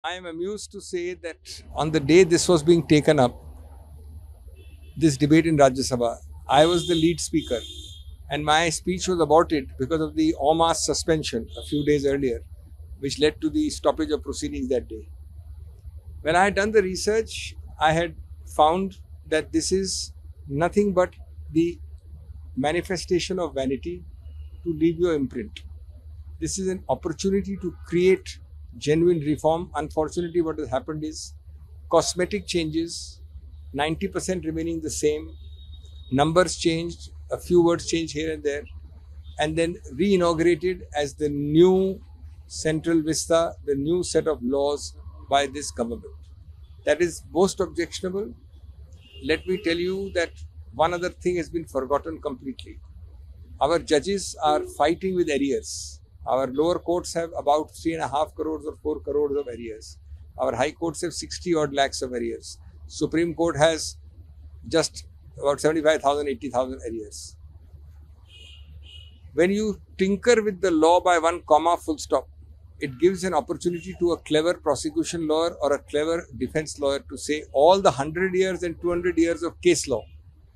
I am amused to say that on the day this was being taken up, this debate in Rajya Sabha, I was the lead speaker, and my speech was about it because of the en masse suspension a few days earlier, which led to the stoppage of proceedings that day. When I had done the research, I had found that this is nothing but the manifestation of vanity to leave your imprint. This is an opportunity to create genuine reform. Unfortunately, what has happened is cosmetic changes, 90% remaining the same, numbers changed, a few words changed here and there, and then re-inaugurated as the new central vista, the new set of laws by this government. That is most objectionable. Let me tell you that one other thing has been forgotten completely. Our judges are fighting with arrears. Our lower courts have about 3.5 crores or 4 crores of arrears. Our high courts have 60 odd lakhs of arrears. Supreme Court has just about 75,000, 80,000 arrears. When you tinker with the law by one comma, full stop, it gives an opportunity to a clever prosecution lawyer or a clever defense lawyer to say all the 100 years and 200 years of case law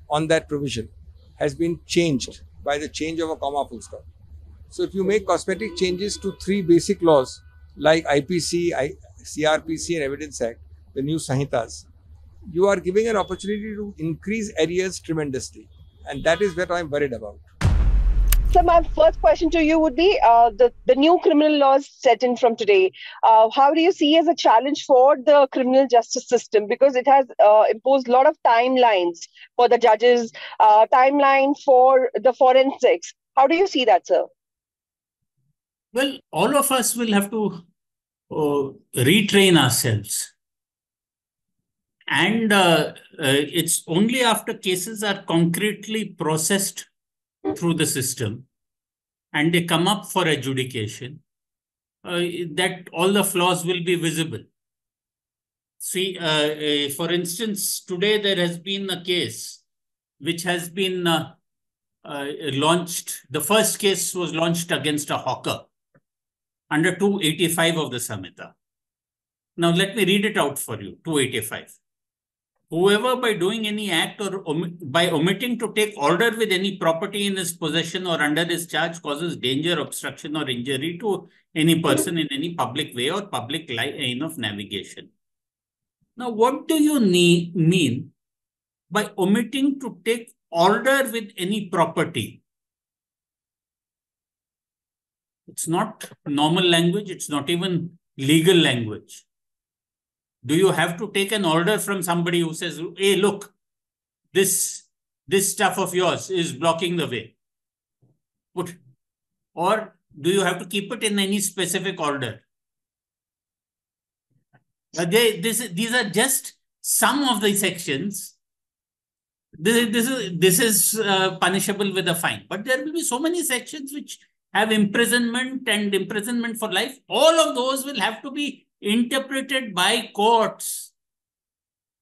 on that provision has been changed by the change of a comma, full stop. So if you make cosmetic changes to 3 basic laws like IPC, CRPC and Evidence Act, the new Sanhitas, you are giving an opportunity to increase arrears tremendously. And that is what I'm worried about. So my first question to you would be the new criminal laws set in from today. How do you see as a challenge for the criminal justice system? Because it has imposed a lot of timelines for the judges, timeline for the forensics. How do you see that, sir? Well, all of us will have to retrain ourselves. And it's only after cases are concretely processed through the system and they come up for adjudication that all the flaws will be visible. See, for instance, today there has been a case which has been launched. The first case was launched against a hawker under 285 of the Samhita. Now, let me read it out for you, 285. Whoever by doing any act or by omitting to take order with any property in his possession or under his charge causes danger, obstruction or injury to any person in any public way or public line of navigation. Now, what do you mean by omitting to take order with any property? It's not normal language. It's not even legal language. Do you have to take an order from somebody who says, hey, look, this stuff of yours is blocking the way? Or do you have to keep it in any specific order? These are just some of the sections. This is punishable with a fine. But there will be so many sections which have imprisonment and imprisonment for life. All of those will have to be interpreted by courts.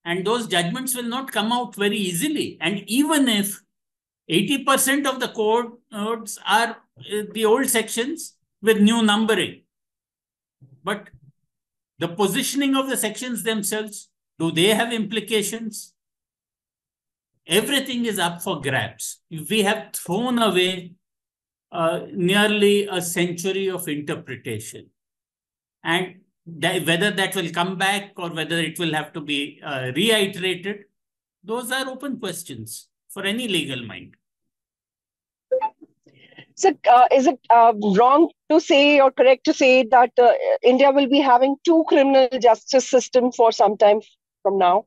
And those judgments will not come out very easily. And even if 80% of the codes are the old sections with new numbering, but the positioning of the sections themselves, do they have implications? Everything is up for grabs. We have thrown away nearly a century of interpretation. And whether that will come back or whether it will have to be reiterated, those are open questions for any legal mind. So is it wrong to say or correct to say that India will be having 2 criminal justice systems for some time from now?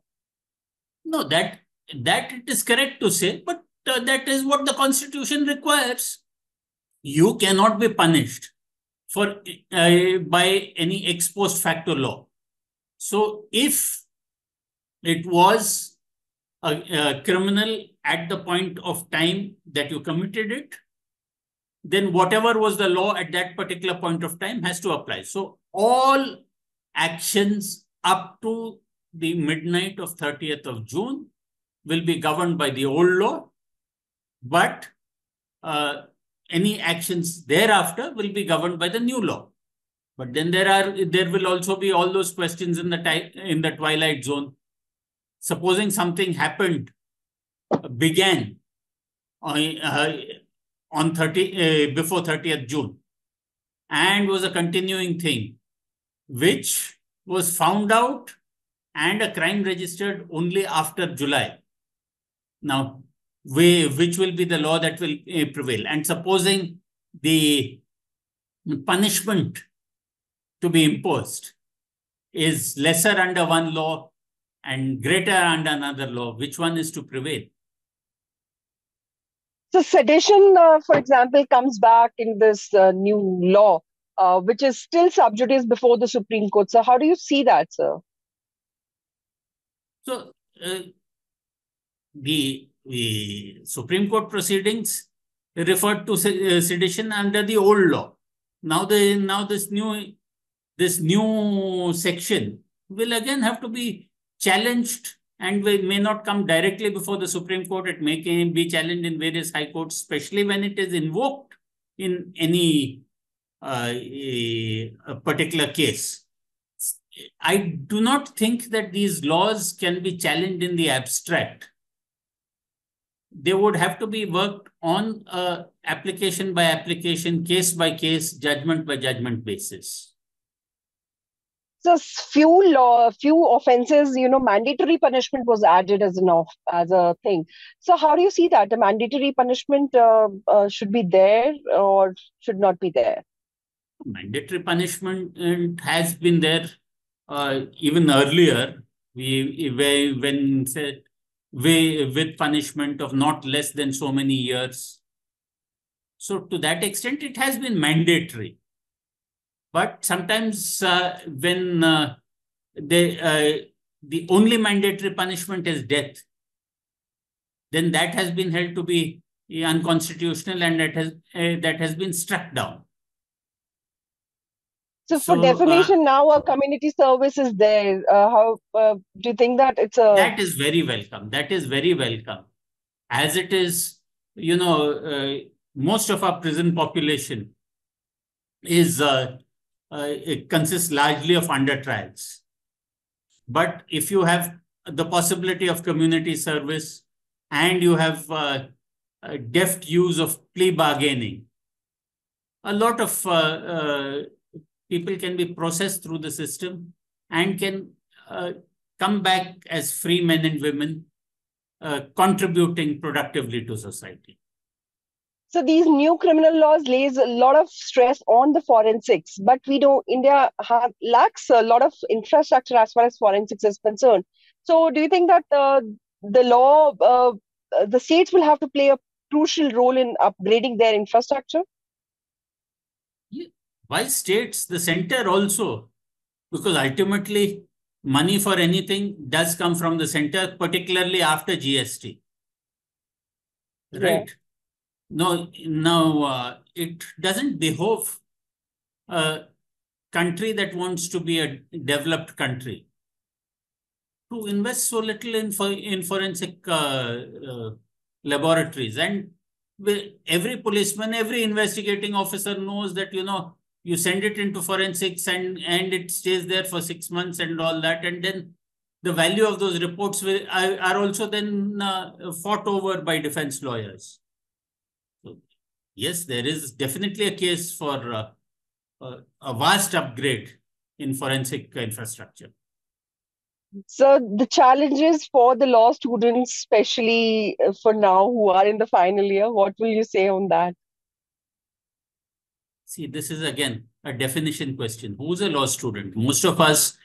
No, that it is correct to say, but that is what the Constitution requires. You cannot be punished for by any ex post facto law. So if it was a criminal at the point of time that you committed it, then whatever was the law at that particular point of time has to apply. So all actions up to the midnight of 30th of June will be governed by the old law, but any actions thereafter will be governed by the new law. But then there will also be all those questions in the twilight zone. Supposing something began on before 30th June and was a continuing thing, which was found out and a crime registered only after July. Now, which will be the law that will prevail? And supposing the punishment to be imposed is lesser under one law and greater under another law, which one is to prevail? So sedition, for example, comes back in this new law, which is still sub judice before the Supreme Court. So how do you see that, sir? So the Supreme Court proceedings referred to sedition under the old law. Now this new section will again have to be challenged, and may not come directly before the Supreme Court. It may be challenged in various high courts, especially when it is invoked in any a particular case. I do not think that these laws can be challenged in the abstract. They would have to be worked on a application by application, case by case, judgment by judgment basis. So few offences, mandatory punishment was added as a thing. So how do you see that? The mandatory punishment should be there or should not be there? Mandatory punishment has been there even earlier. When said with punishment of not less than so many years. So to that extent, it has been mandatory. But sometimes when the only mandatory punishment is death, then that has been held to be unconstitutional, and that has been struck down. So for definition, now a community service is there. How do you think that it's a... That is very welcome. That is very welcome. As it is, most of our prison population is it consists largely of under trials. But if you have the possibility of community service and you have deft use of plea bargaining, a lot of people can be processed through the system and can come back as free men and women, contributing productively to society. So these new criminal laws lays a lot of stress on the forensics, but we know India lacks a lot of infrastructure as far as forensics is concerned. So do you think that the law, the states will have to play a crucial role in upgrading their infrastructure? Yeah. Why states? The center also, because ultimately money for anything does come from the center, particularly after GST. Right? Yeah. No, it doesn't behove a country that wants to be a developed country to invest so little in forensic laboratories. And every policeman, every investigating officer knows that, you send it into forensics and it stays there for 6 months and all that. And then the value of those reports are also then fought over by defense lawyers. So, yes, there is definitely a case for a vast upgrade in forensic infrastructure. So the challenges for the law students, especially for now who are in the final year, what will you say on that? See, this is again a definition question. Who's a law student? Most of us,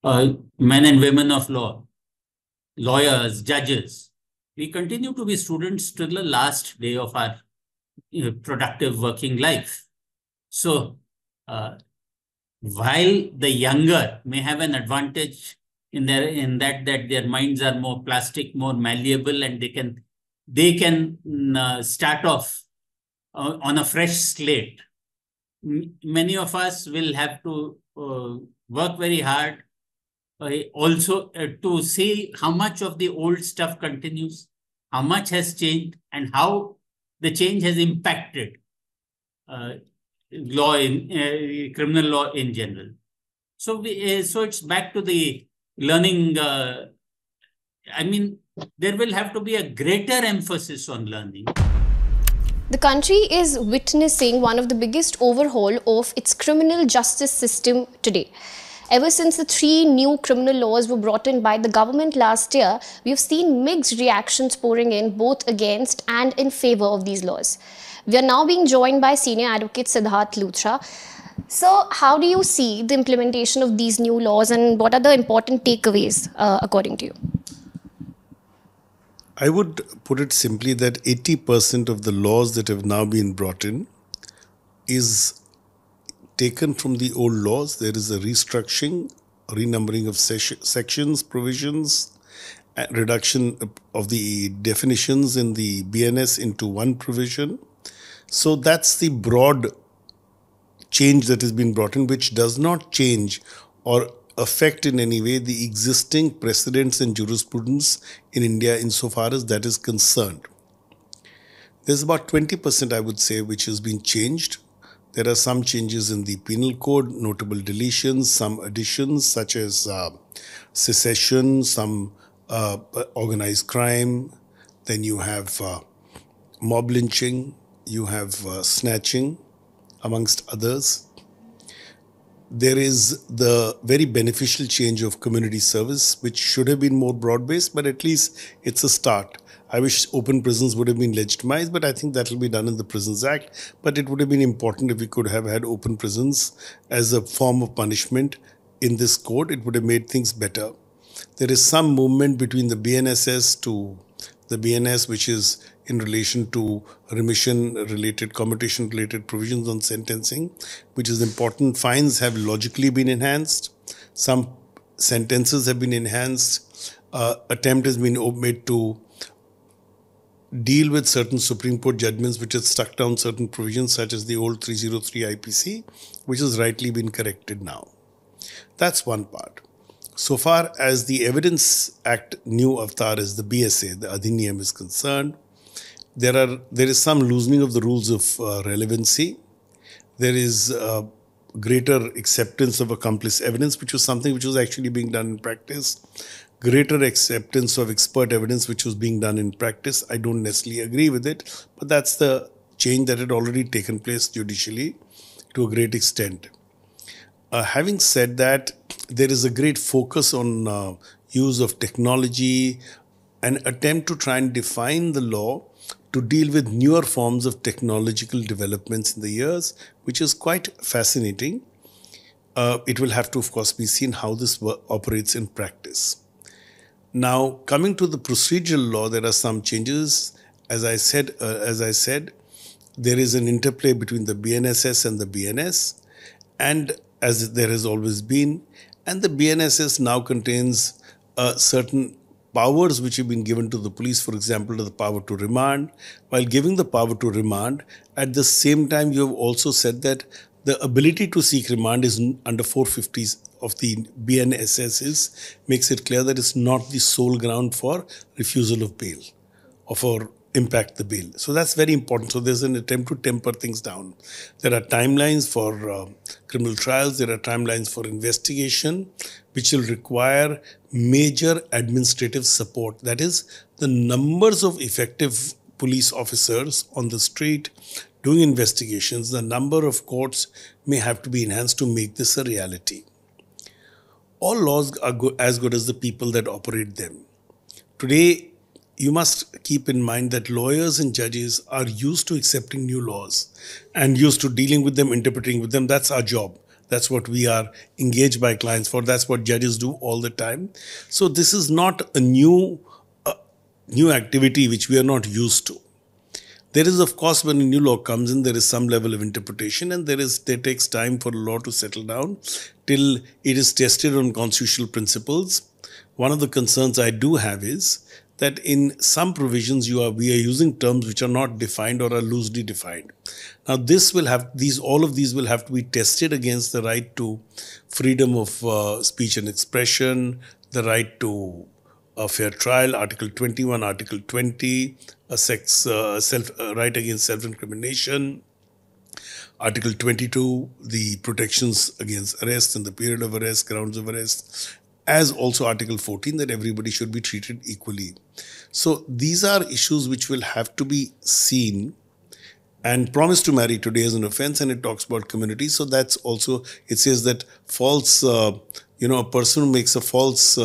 men and women of law, lawyers, judges, we continue to be students till the last day of our productive working life. So, while the younger may have an advantage in that their minds are more plastic, more malleable, and they can start off on a fresh slate. Many of us will have to work very hard also to see how much of the old stuff continues, how much has changed, and how the change has impacted law in criminal law in general. So so it's back to the learning. I mean, there will have to be a greater emphasis on learning. The country is witnessing one of the biggest overhaul of its criminal justice system today. Ever since the 3 new criminal laws were brought in by the government last year, we have seen mixed reactions pouring in both against and in favor of these laws. We are now being joined by senior advocate Sidharth Luthra. So, how do you see the implementation of these new laws and what are the important takeaways according to you? I would put it simply that 80% of the laws that have now been brought in is taken from the old laws. There is a restructuring, renumbering of sections, provisions, reduction of the definitions in the BNS into one provision. So that's the broad change that has been brought in, which does not change or affect in any way the existing precedents and jurisprudence in India insofar as that is concerned. There's about 20%, I would say, which has been changed. There are some changes in the penal code, notable deletions, some additions such as secession, some organized crime. Then you have mob lynching, you have snatching, amongst others. There is the very beneficial change of community service, which should have been more broad-based, but at least it's a start. I wish open prisons would have been legitimized, but I think that will be done in the Prisons Act. But it would have been important if we could have had open prisons as a form of punishment in this code. It would have made things better. There is some movement between the BNSS to the BNS, which is in relation to remission-related, commutation-related provisions on sentencing, which is important. Fines have logically been enhanced. Some sentences have been enhanced. Attempt has been made to deal with certain Supreme Court judgments which had stuck down certain provisions, such as the old 303 IPC, which has rightly been corrected now. That's one part. So far as the Evidence Act new avatar is the BSA, the Adhiniyam, is concerned, there is some loosening of the rules of relevancy. There is greater acceptance of accomplice evidence, which was something which was actually being done in practice. Greater acceptance of expert evidence, which was being done in practice. I don't necessarily agree with it, but that's the change that had already taken place judicially to a great extent. Having said that, there is a great focus on use of technology, an attempt to try and define the law to deal with newer forms of technological developments in the years, which is quite fascinating. It will have to, of course, be seen how this operates in practice. Now, coming to the procedural law, there are some changes. As I said, there is an interplay between the BNSS and the BNS, and as there has always been, and the BNSS now contains certain powers which have been given to the police, for example, to the power to remand. While giving the power to remand, at the same time, you have also said that the ability to seek remand is under 450 of the BNSS makes it clear that it's not the sole ground for refusal of bail or for impact the bail. So that's very important. So there's an attempt to temper things down. There are timelines for criminal trials. There are timelines for investigation, which will require major administrative support. That is, the numbers of effective police officers on the street doing investigations, the number of courts may have to be enhanced to make this a reality. All laws are as good as the people that operate them. Today, you must keep in mind that lawyers and judges are used to accepting new laws and used to dealing with them, interpreting with them. That's our job. That's what we are engaged by clients for. That's what judges do all the time. So this is not a new activity which we are not used to. There is, of course, when a new law comes in, there is some level of interpretation, and there takes time for a law to settle down till it is tested on constitutional principles. One of the concerns I do have is that in some provisions we are using terms which are not defined or are loosely defined. Now all of these will have to be tested against the right to freedom of speech and expression, the right to a fair trial, Article 21, Article 20, right against self-incrimination, Article 22, the protections against arrest and the period of arrest, grounds of arrest, as also Article 14, that everybody should be treated equally. So these are issues which will have to be seen. And promise to marry today is an offense, and it talks about community. So that's also, it says that false, a person who makes a false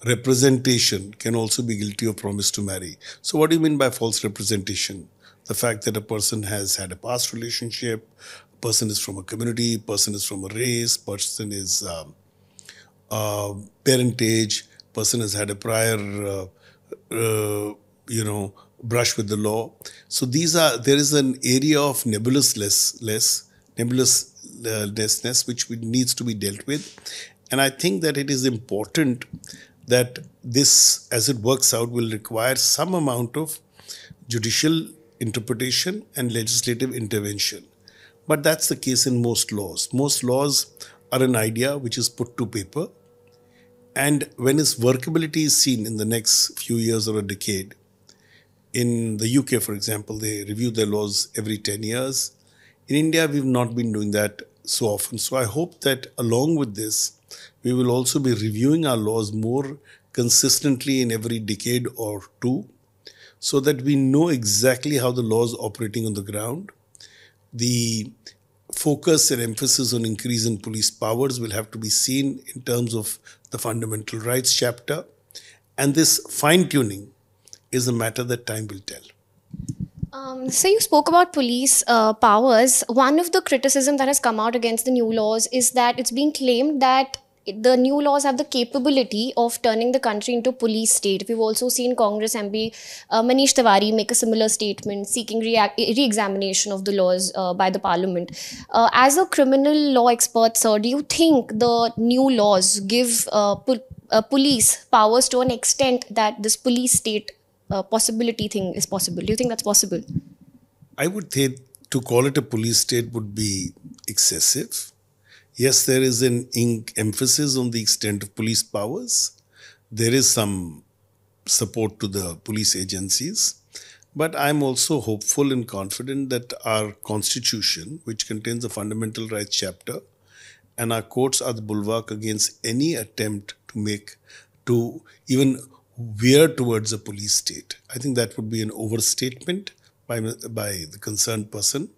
representation can also be guilty of promise to marry. So what do you mean by false representation? The fact that a person has had a past relationship, a person is from a community, a person is from a race, person is parentage, person has had a prior, brush with the law. So there is an area of nebulousness which needs to be dealt with. And I think that it is important that this, as it works out, will require some amount of judicial interpretation and legislative intervention. But that's the case in most laws. Most laws are an idea which is put to paper. And when its workability is seen in the next few years or a decade, in the UK, for example, they review their laws every 10 years. In India, we've not been doing that so often. So I hope that along with this, we will also be reviewing our laws more consistently in every decade or two, so that we know exactly how the law is operating on the ground. The focus and emphasis on increase in police powers will have to be seen in terms of the fundamental rights chapter. And this fine-tuning is a matter that time will tell. So you spoke about police powers. One of the criticism that has come out against the new laws is that it's being claimed that the new laws have the capability of turning the country into a police state. We've also seen Congress MP Manish Tiwari make a similar statement seeking re-examination of the laws by the parliament. As a criminal law expert, sir, do you think the new laws give police powers to an extent that this police state possibility thing is possible? Do you think that's possible? I would say to call it a police state would be excessive. Yes, there is an emphasis on the extent of police powers. There is some support to the police agencies. But I'm also hopeful and confident that our constitution, which contains a fundamental rights chapter, and our courts are the bulwark against any attempt to even veer towards a police state. I think that would be an overstatement by the concerned person.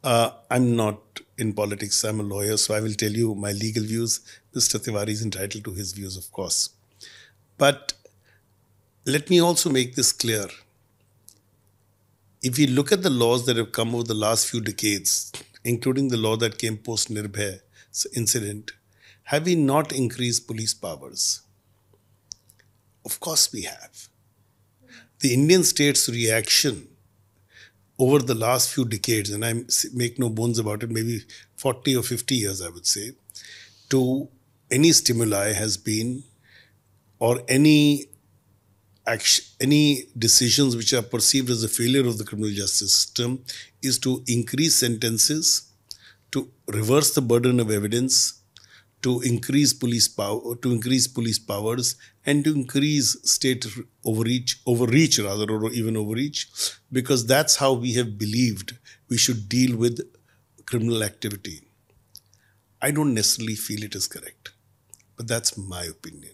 I'm not in politics, I'm a lawyer, so I will tell you my legal views. Mr. Tiwari is entitled to his views, of course. But let me also make this clear. If you look at the laws that have come over the last few decades, including the law that came post-Nirbhaya incident, have we not increased police powers? Of course we have. The Indian state's reaction over the last few decades, and I make no bones about it, maybe 40 or 50 years, I would say, to any stimuli has been, or any decisions which are perceived as a failure of the criminal justice system, is to increase sentences, to reverse the burden of evidence, to increase police power, to increase police powers, and to increase state overreach, or even overreach, because that's how we have believed we should deal with criminal activity. I don't necessarily feel it is correct, but that's my opinion.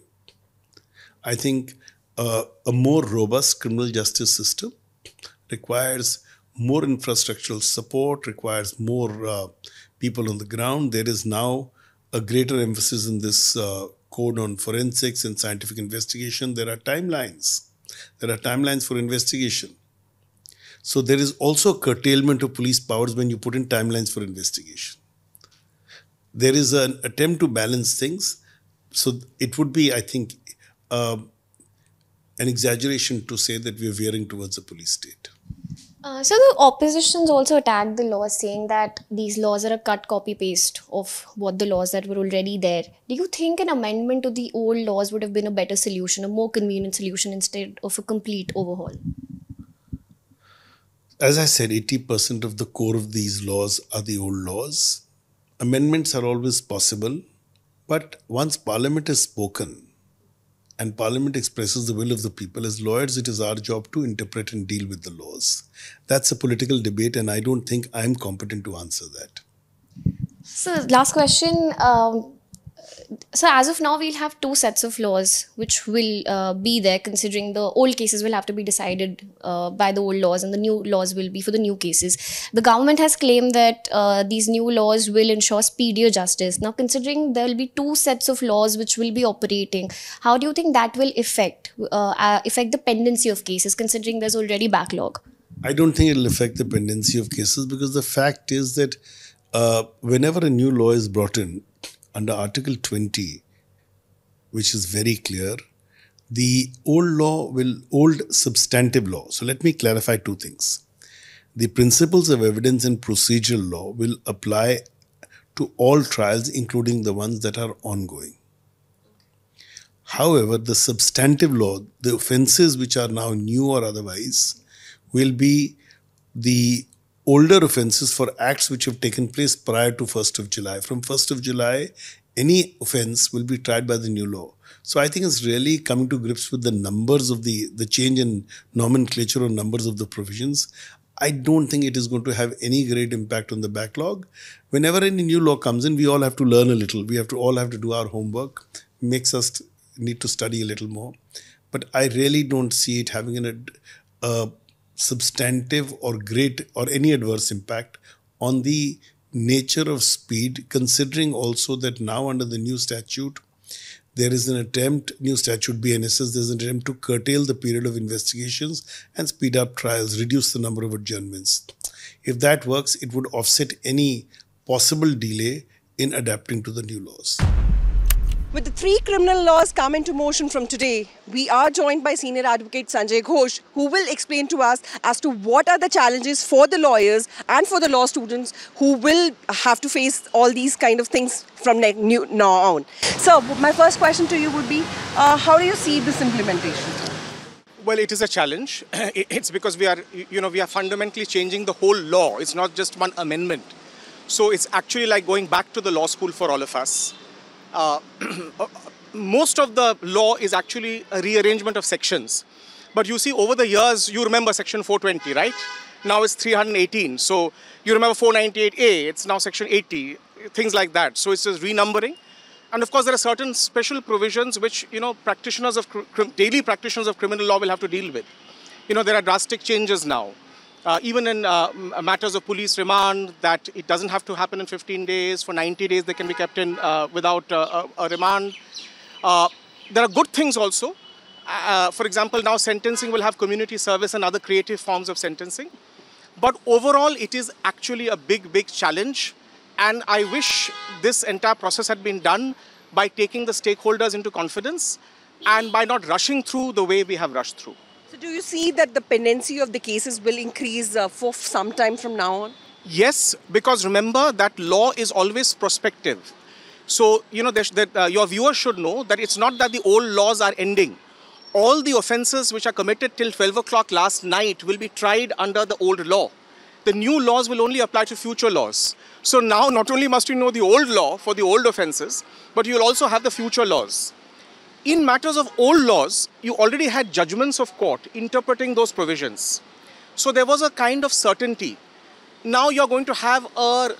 I think a more robust criminal justice system requires more infrastructural support, requires more people on the ground. There is now a greater emphasis in this code on forensics and scientific investigation. There are timelines. There are timelines for investigation. So there is also curtailment of police powers when you put in timelines for investigation. There is an attempt to balance things. So it would be, I think, an exaggeration to say that we are veering towards a police state. So the oppositions also attacked the laws, saying that these laws are a cut, copy, paste of what the laws that were already there. Do you think an amendment to the old laws would have been a better solution, a more convenient solution instead of a complete overhaul? As I said, 80% of the core of these laws are the old laws. Amendments are always possible, but once Parliament has spoken, and Parliament expresses the will of the people, as lawyers, it is our job to interpret and deal with the laws. That's a political debate, and I don't think I'm competent to answer that. So, last question. So, as of now, we'll have two sets of laws which will be there, considering the old cases will have to be decided by the old laws and the new laws will be for the new cases. The government has claimed that these new laws will ensure speedier justice. Now, considering there will be two sets of laws which will be operating, how do you think that will affect the pendency of cases, considering there's already backlog? I don't think it will affect the pendency of cases, because the fact is that whenever a new law is brought in, under Article 20, which is very clear, the old substantive law. So let me clarify two things. The principles of evidence and procedural law will apply to all trials, including the ones that are ongoing. However, the substantive law, the offences which are now new or otherwise, will be the older offences for acts which have taken place prior to 1st of July. From 1st of July, any offence will be tried by the new law. So I think it's really coming to grips with the numbers of the change in nomenclature or numbers of the provisions. I don't think it is going to have any great impact on the backlog. Whenever any new law comes in, we all have to learn a little. We all have to do our homework. Makes us need to study a little more. But I really don't see it having a substantive or great or any adverse impact on the nature of speed, considering also that now under the new statute, there is an attempt, new statute BNSS, there's an attempt to curtail the period of investigations and speed up trials, reduce the number of adjournments. If that works, it would offset any possible delay in adapting to the new laws. With the 3 criminal laws come into motion from today, we are joined by senior advocate Sanjay Ghose, who will explain to us as to what are the challenges for the lawyers and for the law students who will have to face all these kind of things from now on. So, my first question to you would be, how do you see this implementation? Well, it is a challenge. It's because we are fundamentally changing the whole law. It's not just one amendment. So it's actually like going back to the law school for all of us. Most of the law is actually a rearrangement of sections. But you see, over the years, you remember section 420, right? Now it's 318. So you remember 498A, it's now section 80, things like that. So it's just renumbering. And of course, there are certain special provisions which, daily practitioners of criminal law will have to deal with. There are drastic changes now. Even in matters of police remand, that it doesn't have to happen in 15 days. For 90 days, they can be kept in without a remand. There are good things also. For example, now sentencing will have community service and other creative forms of sentencing. But overall, it is actually a big, big challenge. And I wish this entire process had been done by taking the stakeholders into confidence and by not rushing through the way we have rushed through. So do you see that the pendency of the cases will increase for some time from now on? Yes, because remember that law is always prospective. So, your viewers should know that it's not that the old laws are ending. All the offences which are committed till 12 o'clock last night will be tried under the old law. The new laws will only apply to future laws. So now not only must you know the old law for the old offences, but you will also have the future laws. In matters of old laws, you already had judgments of court interpreting those provisions. So there was a kind of certainty. Now you're going to have a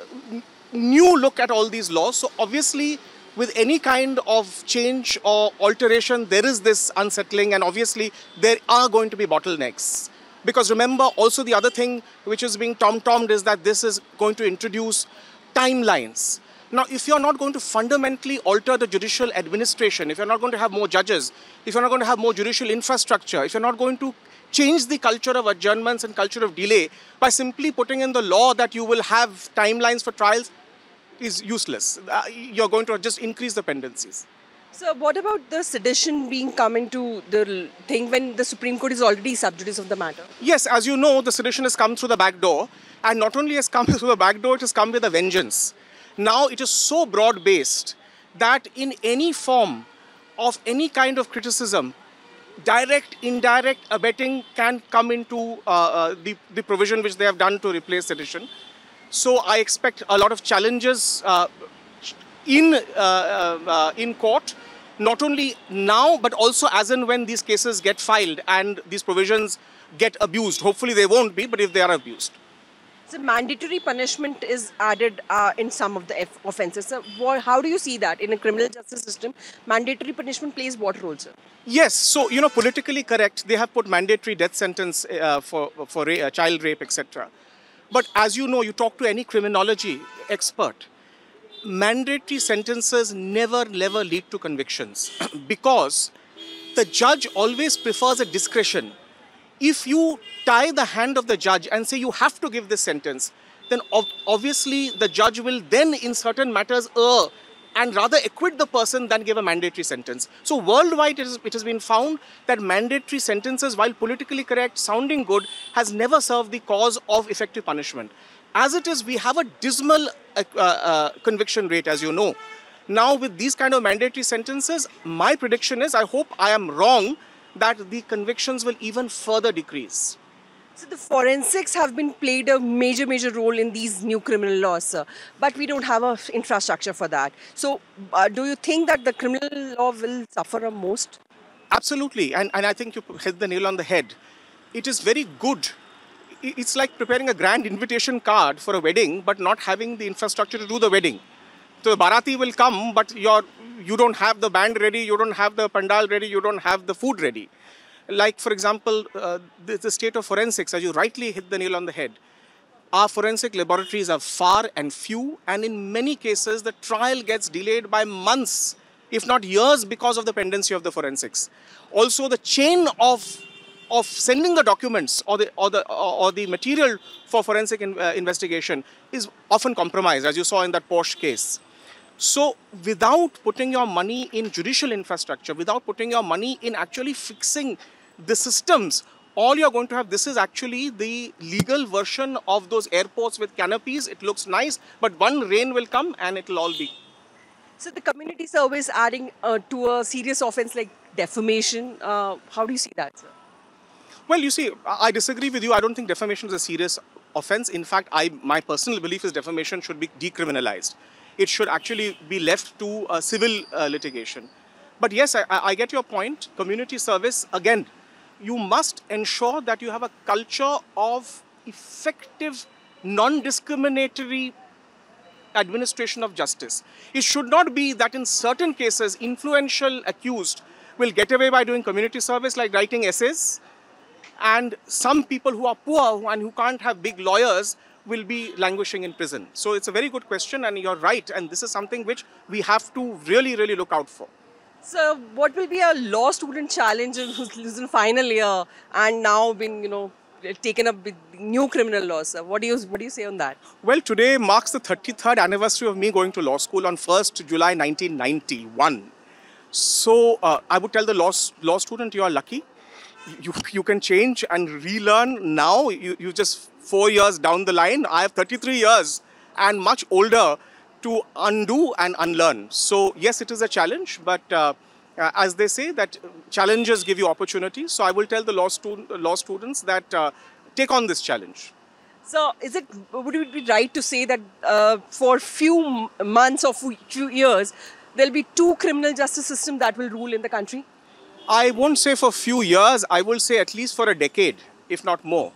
new look at all these laws. So obviously, with any kind of change or alteration, there is this unsettling, and obviously there are going to be bottlenecks. Because remember, also the other thing which is being tom-tommed is that this is going to introduce timelines. Now, if you're not going to fundamentally alter the judicial administration, if you're not going to have more judges, if you're not going to have more judicial infrastructure, if you're not going to change the culture of adjournments and culture of delay by simply putting in the law that you will have timelines for trials, is useless. You're going to just increase the pendencies. So what about the sedition being come into the thing when the Supreme Court is already sub judice of the matter? Yes, as you know, the sedition has come through the back door. And not only has come through the back door, it has come with a vengeance. Now it is so broad-based that in any form of any kind of criticism, direct, indirect, abetting can come into the provision which they have done to replace sedition. So I expect a lot of challenges in court, not only now, but also as and when these cases get filed and these provisions get abused. Hopefully they won't be, but if they are abused. So mandatory punishment is added in some of the offences. So how do you see that in a criminal justice system? Mandatory punishment plays what role, sir? Yes, so politically correct. They have put mandatory death sentence for child rape, etc. But as you know, you talk to any criminology expert, mandatory sentences never lead to convictions because the judge always prefers a discretion. If you tie the hand of the judge and say you have to give this sentence, then obviously the judge will then in certain matters err and rather acquit the person than give a mandatory sentence. So worldwide it has been found that mandatory sentences, while politically correct, sounding good, has never served the cause of effective punishment. As it is, we have a dismal conviction rate, as you know. Now with these kind of mandatory sentences, my prediction is, I hope I am wrong, that the convictions will even further decrease. So the forensics have been played a major role in these new criminal laws, sir. But we don't have an infrastructure for that. So do you think that the criminal law will suffer most? Absolutely. And I think you hit the nail on the head. It is very good. It's like preparing a grand invitation card for a wedding, but not having the infrastructure to do the wedding. So the Bharati will come, but you don't have the band ready, you don't have the pandal ready, you don't have the food ready. Like, for example, the state of forensics, as you rightly hit the nail on the head. Our forensic laboratories are far and few, and in many cases, the trial gets delayed by months, if not years, because of the pendency of the forensics. Also, the chain of sending the documents or the material for forensic investigation is often compromised, as you saw in that Porsche case. So without putting your money in judicial infrastructure, without putting your money in actually fixing the systems, all you're going to have, this is actually the legal version of those airports with canopies. It looks nice, but one rain will come and it will all be. So the community service adding to a serious offense like defamation, how do you see that, sir? Well, you see, I disagree with you. I don't think defamation is a serious offense. In fact, my personal belief is defamation should be decriminalized. It should actually be left to civil litigation. But yes, I get your point. Community service, again, you must ensure that you have a culture of effective, non-discriminatory administration of justice. It should not be that in certain cases, influential accused will get away by doing community service like writing essays, and some people who are poor and who can't have big lawyers will be languishing in prison. So it's a very good question, and you're right, and this is something which we have to really look out for. So what will be a law student challenge who's in final year and now been, taken up with new criminal laws? What do you say on that? Well, today marks the 33rd anniversary of me going to law school on 1st July 1991. So I would tell the law student, you are lucky. You can change and relearn now. You just 4 years down the line. I have 33 years and much older to undo and unlearn. So yes, it is a challenge, but as they say that challenges give you opportunities. So I will tell the law students that take on this challenge. So would it be right to say that for few months or few years, there'll be two criminal justice systems that will rule in the country? I won't say for a few years, I will say at least for a decade, if not more.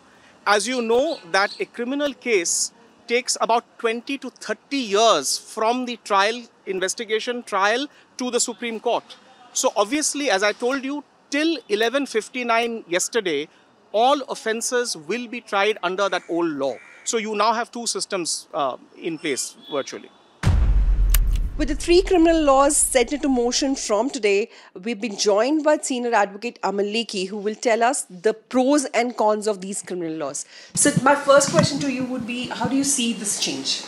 As you know, that a criminal case takes about 20 to 30 years from the investigation trial to the Supreme Court. So obviously, as I told you, till 11:59 yesterday, all offences will be tried under that old law. So you now have two systems in place virtually. With the three criminal laws set into motion from today, we've been joined by senior advocate Aman Lekhi, who will tell us the pros and cons of these criminal laws. So my first question to you would be, how do you see this change?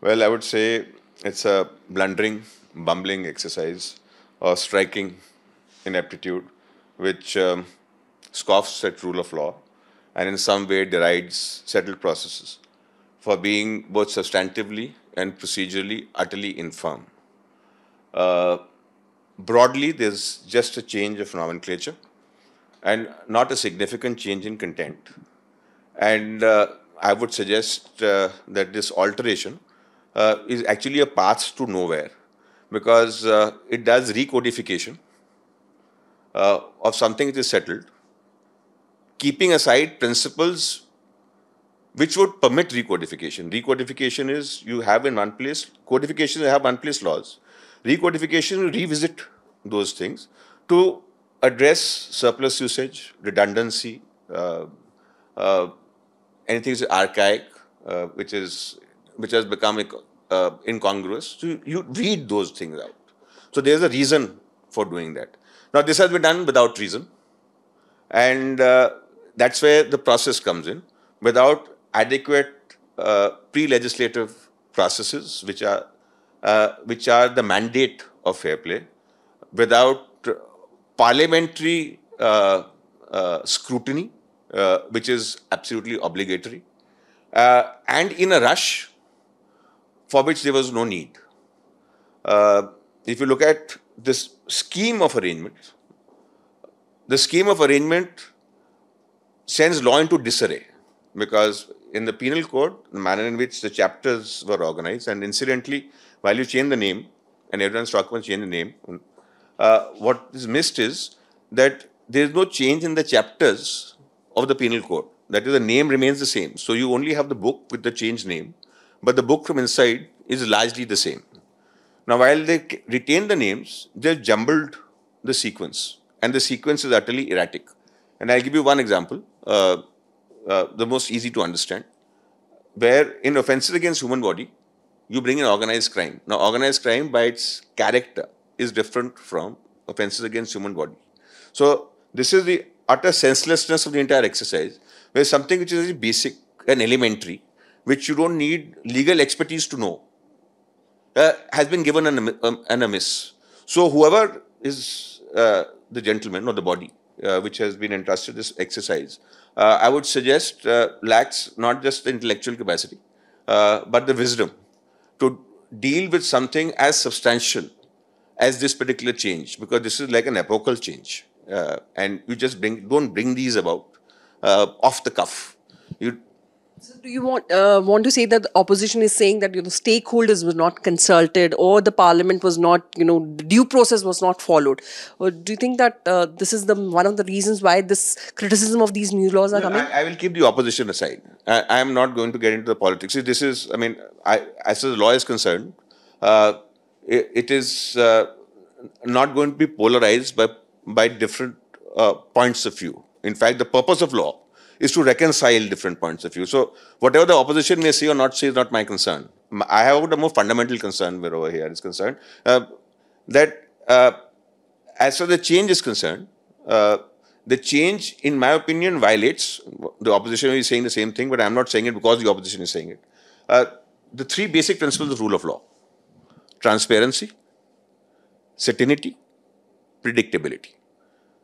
Well, I would say it's a blundering, bumbling exercise or striking ineptitude which scoffs at rule of law and in some way derides settled processes for being both substantively and procedurally utterly infirm. Broadly, there's just a change of nomenclature and not a significant change in content. And I would suggest that this alteration is actually a path to nowhere, because it does recodification of something which is settled, keeping aside principles which would permit recodification. Recodification is you have in one place, codification you have one place laws. Recodification will revisit those things to address surplus usage, redundancy, anything which is archaic, which has become incongruous. So you read those things out. So there's a reason for doing that. Now this has been done without reason, and that's where the process comes in. Without adequate pre-legislative processes, which are the mandate of fair play, without parliamentary scrutiny, which is absolutely obligatory, and in a rush for which there was no need. If you look at this scheme of arrangement, the scheme of arrangement sends law into disarray, because in the penal code, the manner in which the chapters were organized, and incidentally, while you change the name, and everyone's talking about change the name, what is missed is that there is no change in the chapters of the penal code. That is, the name remains the same. So you only have the book with the changed name, but the book from inside is largely the same. Now, while they retain the names, they've jumbled the sequence, and the sequence is utterly erratic. And I'll give you one example, the most easy to understand, where in offences against human body, you bring in organized crime. Now, organized crime by its character is different from offences against human body. So this is the utter senselessness of the entire exercise, where something which is very basic and elementary, which you don't need legal expertise to know, has been given an amiss. So whoever is the gentleman or the body which has been entrusted this exercise, I would suggest lacks not just the intellectual capacity, but the wisdom to deal with something as substantial as this particular change, because this is like an epochal change, and you just don't bring these about off the cuff. So do you want to say that the opposition is saying that the stakeholders were not consulted, or the parliament was not, the due process was not followed? Or do you think that this is one of the reasons why this criticism of these new laws are coming? I will keep the opposition aside. I am not going to get into the politics. See, this is, as far as the law is concerned, it is not going to be polarized by different points of view. In fact, the purpose of law is to reconcile different points of view. So whatever the opposition may say or not say is not my concern. I have a more fundamental concern where over here is concerned, that as far as the change is concerned, the change, in my opinion, violates, the opposition is saying the same thing, but I'm not saying it because the opposition is saying it, the three basic principles of rule of law: transparency, certainty, predictability.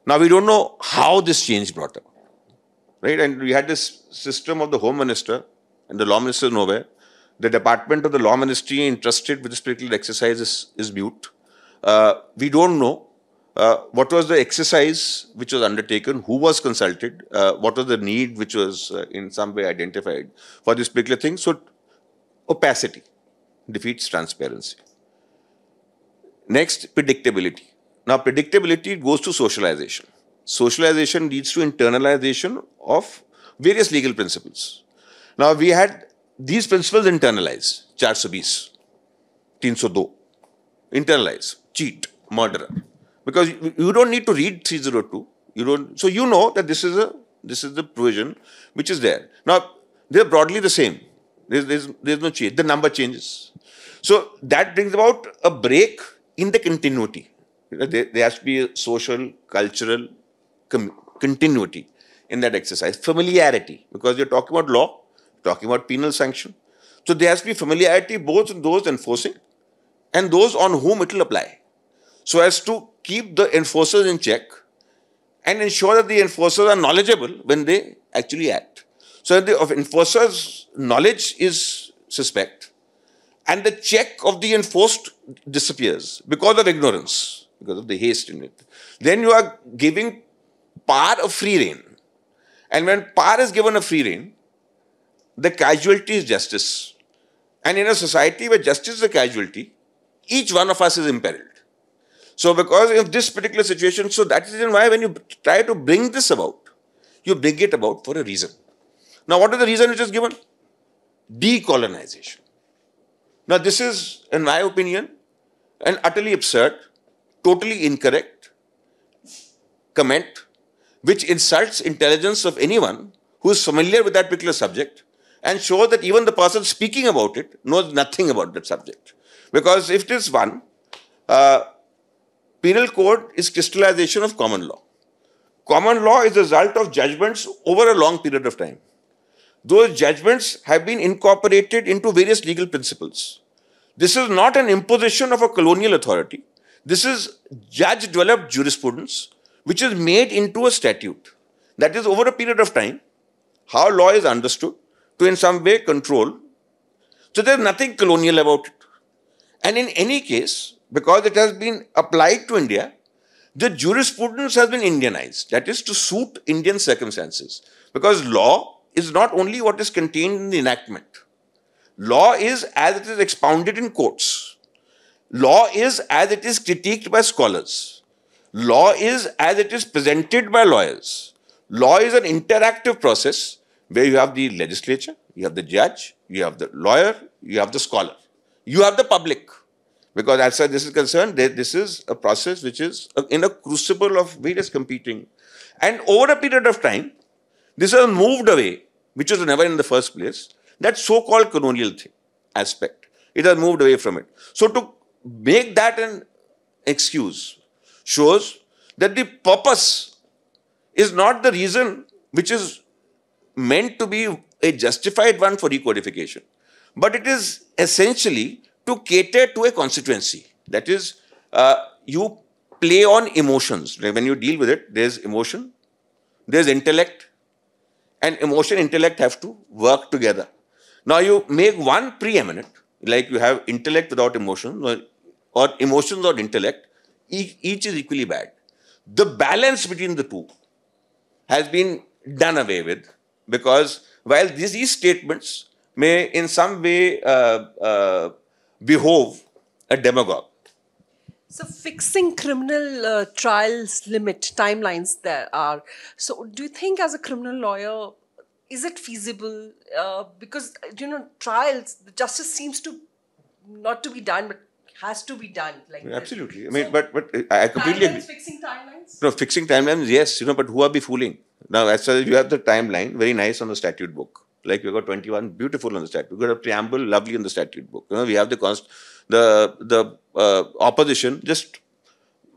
Now, we don't know how this change brought up. Right? And we had this system of the Home Minister and the Law Minister nowhere. The department of the Law Ministry entrusted with this particular exercise is mute. We don't know what was the exercise which was undertaken, who was consulted, what was the need which was in some way identified for this particular thing. So opacity defeats transparency. Next, predictability. Now, predictability goes to socialization. Socialization leads to internalization of various legal principles. Now, we had these principles internalized: 420, 302, internalize, cheat, murderer. Because you don't need to read 302. So you know that this is the provision which is there. Now, they're broadly the same. There's no change. The number changes. So that brings about a break in the continuity. There has to be a social, cultural continuity in that exercise. Familiarity, because you're talking about law, talking about penal sanction. So there has to be familiarity both in those enforcing and those on whom it will apply, so as to keep the enforcers in check and ensure that the enforcers are knowledgeable when they actually act. So if the enforcer's knowledge is suspect and the check of the enforced disappears because of ignorance, because of the haste in it, then you are giving power a free rein. And when power is given a free rein, the casualty is justice. And in a society where justice is a casualty, each one of us is imperiled. So because of this particular situation, so that is the reason why when you try to bring this about, you bring it about for a reason. Now, what is the reason which is given? Decolonization. Now, this is, in my opinion, an utterly absurd, totally incorrect comment which insults intelligence of anyone who is familiar with that particular subject and shows that even the person speaking about it knows nothing about that subject. Because if it is one, penal code is crystallization of common law. Common law is the result of judgments over a long period of time. Those judgments have been incorporated into various legal principles. This is not an imposition of a colonial authority. This is judge-developed jurisprudence which is made into a statute. That is, over a period of time, how law is understood to in some way control. So there is nothing colonial about it. And in any case, because it has been applied to India, the jurisprudence has been Indianized. That is, to suit Indian circumstances. Because law is not only what is contained in the enactment. Law is as it is expounded in courts. Law is as it is critiqued by scholars. Law is as it is presented by lawyers. Law is an interactive process where you have the legislature, you have the judge, you have the lawyer, you have the scholar, you have the public. Because as far as this is concerned, this is a process which is in a crucible of various competing. And over a period of time, this has moved away, which was never in the first place, that so-called colonial aspect. It has moved away from it. So to make that an excuse shows that the purpose is not the reason which is meant to be a justified one for recodification, but it is essentially to cater to a constituency. That is, you play on emotions. When you deal with it, there's emotion, there's intellect, and emotion, intellect have to work together. Now you make one preeminent, like you have intellect without emotion, or emotion without intellect, each is equally bad. The balance between the two has been done away with, because while these statements may in some way behove a demagogue. So fixing criminal trials limit timelines there are. So do you think as a criminal lawyer, is it feasible? Because, trials, the justice seems to not to be done, but has to be done. Like absolutely. I mean, but I completely agree. Fixing timelines? No, fixing timelines, yes, but who are we fooling? Now, as far as you have the timeline, very nice on the statute book. Like we got 21, beautiful on the statute. We got a preamble, lovely on the statute book. We have the opposition just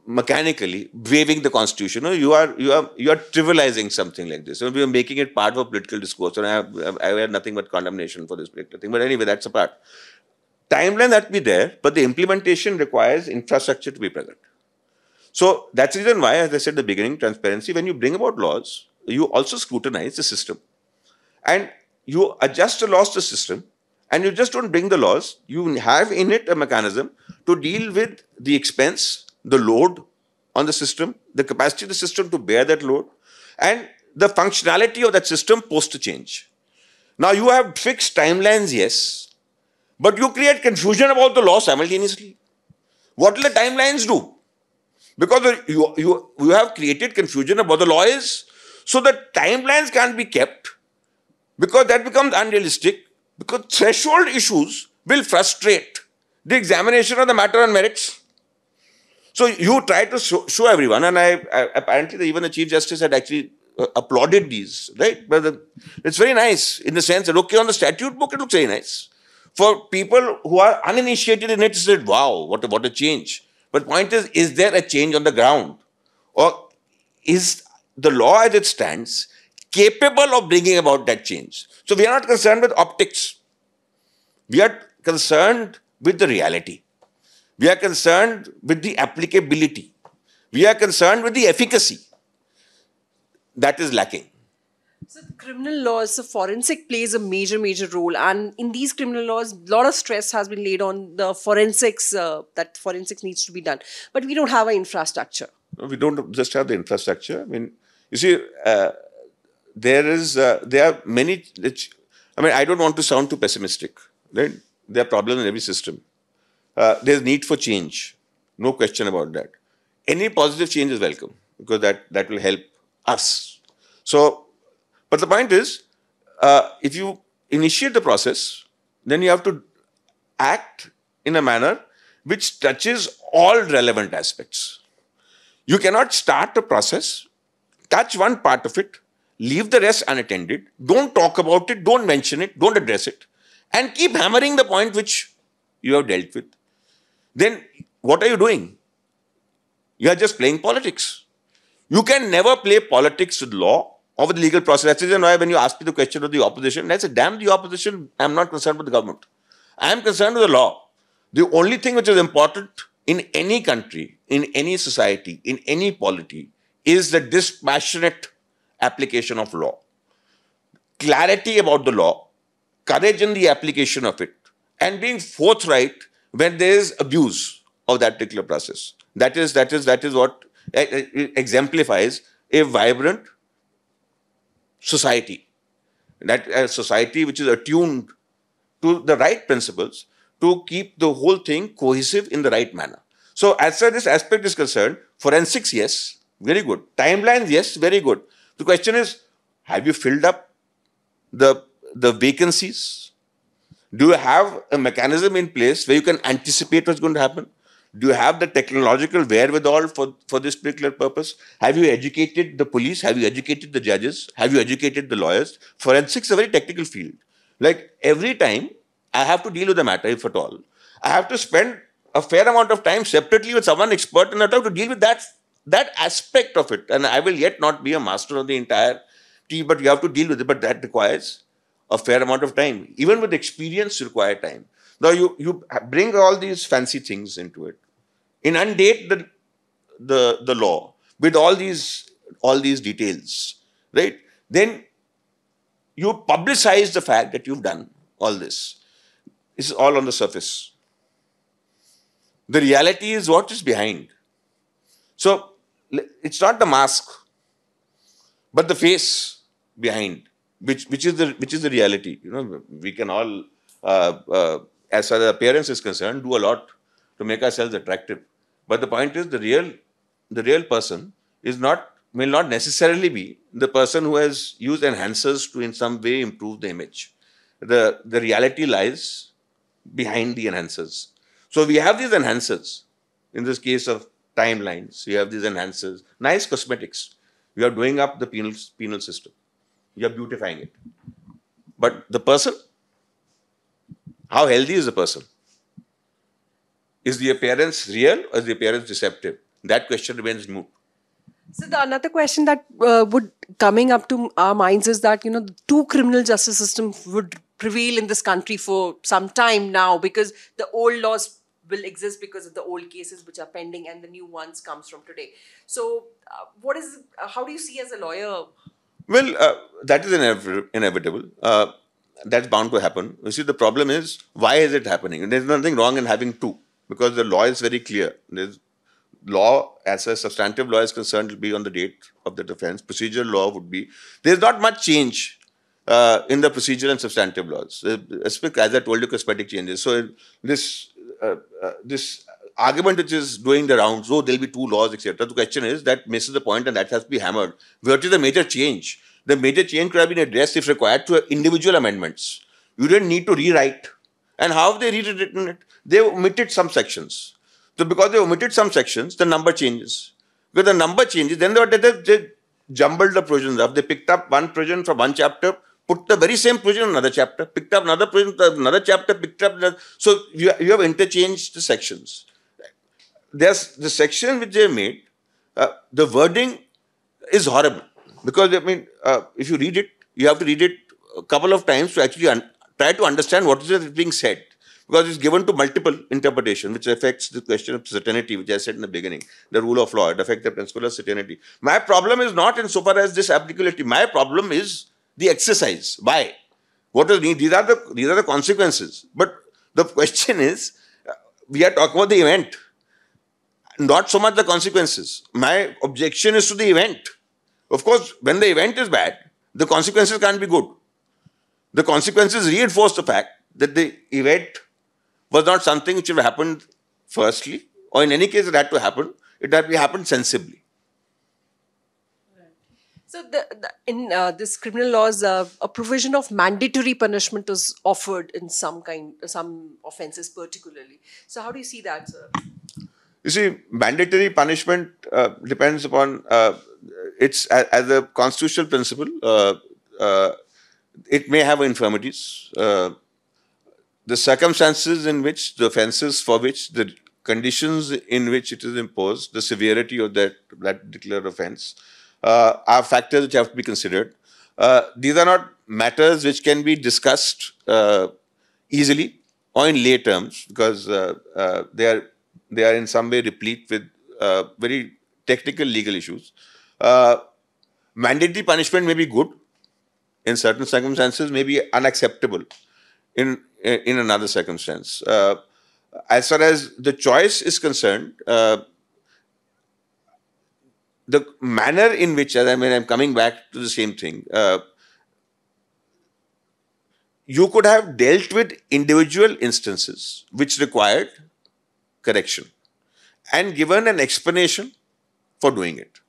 mechanically waiving the constitution. You are trivializing something like this. We are making it part of a political discourse, and I have nothing but condemnation for this particular thing. But anyway, that's a part. Timeline that be there, but the implementation requires infrastructure to be present. So that's the reason why, as I said at the beginning, transparency. When you bring about laws, you also scrutinize the system, and you adjust the laws to the system, and you just don't bring the laws. You have in it a mechanism to deal with the expense, the load on the system, the capacity of the system to bear that load, and the functionality of that system post a change. Now you have fixed timelines, yes, but you create confusion about the law simultaneously. What will the timelines do? Because you have created confusion about the law is, so the timelines can't be kept, because that becomes unrealistic, because threshold issues will frustrate the examination of the matter on merits. So you try to show everyone, and apparently even the Chief Justice had actually applauded these, right? But it's very nice in the sense that, okay, on the statute book, it looks very nice. For people who are uninitiated in it, they said, wow, what a change. But point is there a change on the ground? Or is the law as it stands capable of bringing about that change? So we are not concerned with optics. We are concerned with the reality. We are concerned with the applicability. We are concerned with the efficacy. That is lacking. So the criminal laws, so forensic plays a major role, and in these criminal laws, a lot of stress has been laid on the forensics, that forensics needs to be done. But we don't have an infrastructure. No, we don't just have the infrastructure. I mean, you see, there are many, I mean, I don't want to sound too pessimistic, right? There are problems in every system. there's need for change. No question about that. Any positive change is welcome because that will help us. So, but the point is, if you initiate the process, then you have to act in a manner which touches all relevant aspects. You cannot start a process, touch one part of it, leave the rest unattended, don't talk about it, don't mention it, don't address it, and keep hammering the point which you have dealt with. Then what are you doing? You are just playing politics. You can never play politics with law or with the legal process. That's the reason why when you ask me the question of the opposition, I say, damn the opposition, I'm not concerned with the government. I am concerned with the law. The only thing which is important in any country, in any society, in any polity, is the dispassionate application of law. Clarity about the law, courage in the application of it, and being forthright when there is abuse of that particular process. That is what exemplifies a vibrant society. That a society which is attuned to the right principles to keep the whole thing cohesive in the right manner. So as far as this aspect is concerned, forensics, yes, very good. Timelines, yes, very good. The question is, have you filled up the vacancies? Do you have a mechanism in place where you can anticipate what's going to happen? Do you have the technological wherewithal for this particular purpose? Have you educated the police? Have you educated the judges? Have you educated the lawyers? Forensics is a very technical field. Like every time I have to deal with a matter, if at all, I have to spend a fair amount of time separately with someone expert in that to deal with that aspect of it. And I will yet not be a master of the entire team, but you have to deal with it. But that requires a fair amount of time. Even with experience, you require time. Now you bring all these fancy things into it, inundate the law with all these details, right? Then you publicize the fact that you've done all this. This is all on the surface. The reality is what is behind. So it's not the mask, but the face behind, which is the reality. You know, we can all, as far as appearance is concerned, do a lot to make ourselves attractive. But the point is, the real person will not necessarily be the person who has used enhancers to in some way improve the image. The reality lies behind the enhancers. So we have these enhancers. In this case of timelines, we have these enhancers. Nice cosmetics. We are doing up the penal system. We are beautifying it. But the person, how healthy is the person? Is the appearance real or is the appearance deceptive? That question remains moot. So the another question that would coming up to our minds is that, you know, the two criminal justice systems would prevail in this country for some time now, because the old laws will exist because of the old cases which are pending and the new ones comes from today. So how do you see as a lawyer? Well, that is inevitable. That's bound to happen. You see, the problem is, why is it happening? There's nothing wrong in having two, because the law is very clear. There's law, as a substantive law is concerned, will be on the date of the offence. Procedural law would be. There's not much change in the procedural and substantive laws. As I told you, cosmetic changes. So this argument which is doing the rounds, oh, there'll be two laws, etc. The question is, that misses the point and that has to be hammered. What is the major change? The major change could have been addressed if required to individual amendments. You didn't need to rewrite. And how have they rewritten it? They omitted some sections. So because they omitted some sections, the number changes. Because the number changes, then they jumbled the provisions up. They picked up one provision from one chapter, put the very same provision in another chapter, picked up another provision from another chapter, picked up another. So you have interchanged the sections. There's the section which they made, the wording is horrible. Because, I mean, if you read it, you have to read it a couple of times to actually try to understand what is being said. Because it's given to multiple interpretation, which affects the question of certainty, which I said in the beginning, the rule of law. It affects the principle of certainty. My problem is not insofar as this applicability. My problem is the exercise. Why? What is need? These are the consequences. But the question is, we are talking about the event, not so much the consequences. My objection is to the event. Of course, when the event is bad, the consequences can't be good. The consequences reinforce the fact that the event was not something which would have happened firstly, or in any case it had to happen. It had to happen sensibly. So in this criminal laws, a provision of mandatory punishment is offered in some offences particularly. So how do you see that, sir? You see, mandatory punishment depends upon, it's as a constitutional principle, it may have infirmities. The circumstances in which the offences for which the conditions in which it is imposed, the severity of that particular offence, are factors which have to be considered. These are not matters which can be discussed easily or in lay terms, because they are in some way replete with very technical legal issues. Mandatory punishment may be good in certain circumstances, may be unacceptable in another circumstance. As far as the choice is concerned, the manner in which, I'm coming back to the same thing, you could have dealt with individual instances which required correction and given an explanation for doing it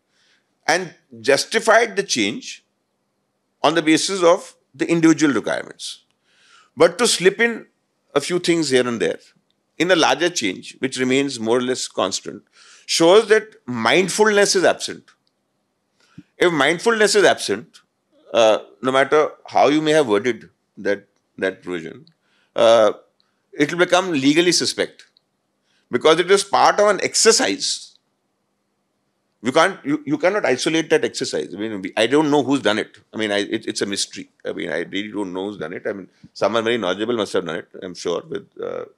and justified the change on the basis of the individual requirements. But to slip in a few things here and there in a larger change, which remains more or less constant, shows that mindfulness is absent. If mindfulness is absent, no matter how you may have worded that provision, it will become legally suspect, because it is part of an exercise. You cannot isolate that exercise. I don't know who's done it. It's a mystery. I really don't know who's done it. Someone very knowledgeable must have done it, I'm sure, with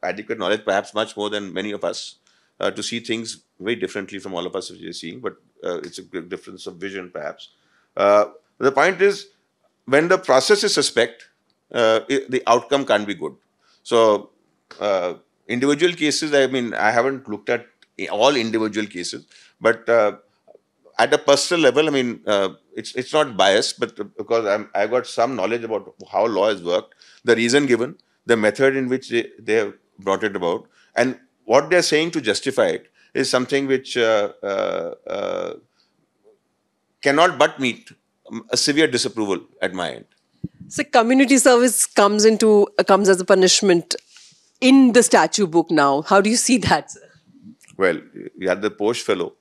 adequate knowledge, perhaps much more than many of us, to see things very differently from all of us which are seeing, but it's a difference of vision, perhaps. The point is, when the process is suspect, the outcome can't be good. So, individual cases, I haven't looked at all individual cases, but at a personal level, it's not biased, but because I got some knowledge about how law has worked, the reason given, the method in which they have brought it about, and what they're saying to justify it is something which cannot but meet a severe disapproval at my end. So community service comes as a punishment in the statute book now. How do you see that, sir? Well, you had the post fellow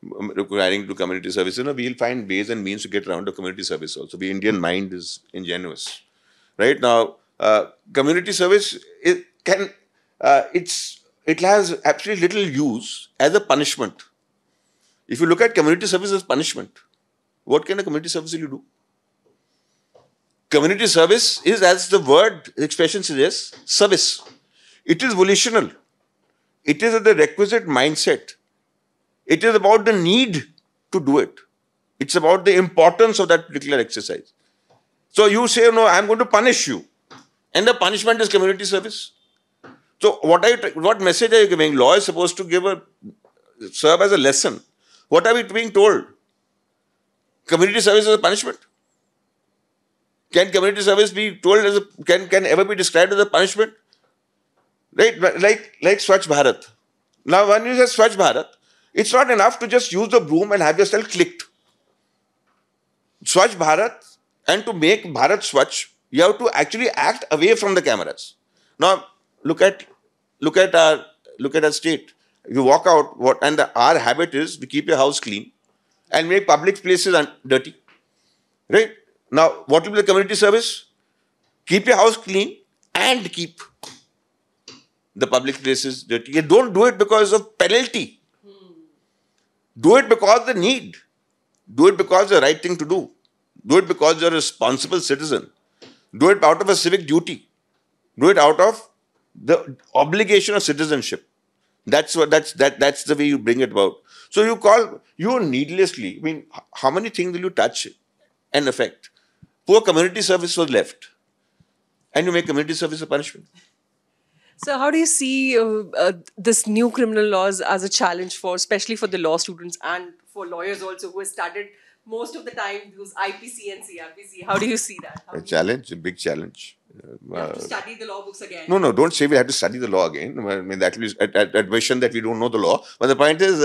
requiring to community service. We'll find ways and means to get around the community service also. The Indian mind is ingenious. Right now, community service, it has absolutely little use as a punishment. If you look at community service as punishment, what kind of community service will you do? Community service is, as the expression suggests, service. It is volitional. It is the requisite mindset. It is about the need to do it. It's about the importance of that particular exercise. So you say, no, I'm going to punish you. And the punishment is community service. So what message are you giving? Law is supposed to serve as a lesson. What are we being told? Community service is a punishment. Can community service be told can ever be described as a punishment? Right? Like Swachh Bharat. Now, when you say Swachh Bharat, it's not enough to just use the broom and have yourself clicked. Swachh Bharat, and to make Bharat Swachh, you have to actually act away from the cameras. Now, look at our state. You walk out, our habit is to keep your house clean and make public places dirty. Right? Now, what will be the community service? Keep your house clean and keep the public places dirty. You don't do it because of penalty. Do it because of the need. Do it because it's the right thing to do. Do it because you're a responsible citizen. Do it out of a civic duty. Do it out of the obligation of citizenship. That's the way you bring it about. So you needlessly, how many things will you touch and affect? Poor community service was left. And you make community service a punishment. So how do you see this new criminal laws as a challenge especially for the law students and for lawyers also, who have started most of the time those IPC and CRPC. How do you see that? A challenge, a big challenge. You have to study the law books again. No, don't say we have to study the law again. I mean, that is admission that we don't know the law. But the point is,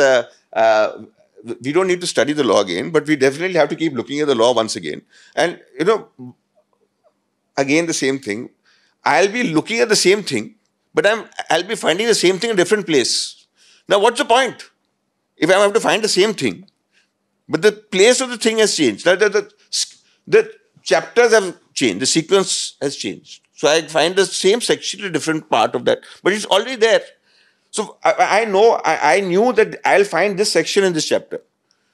we don't need to study the law again, but we definitely have to keep looking at the law once again. And, again, the same thing. I'll be looking at the same thing, but I'll be finding the same thing in a different place. Now, what's the point? If I have to find the same thing, but the place of the thing has changed. The chapters have changed. The sequence has changed. So I find the same section in a different part of that, but it's already there. So I knew that I'll find this section in this chapter,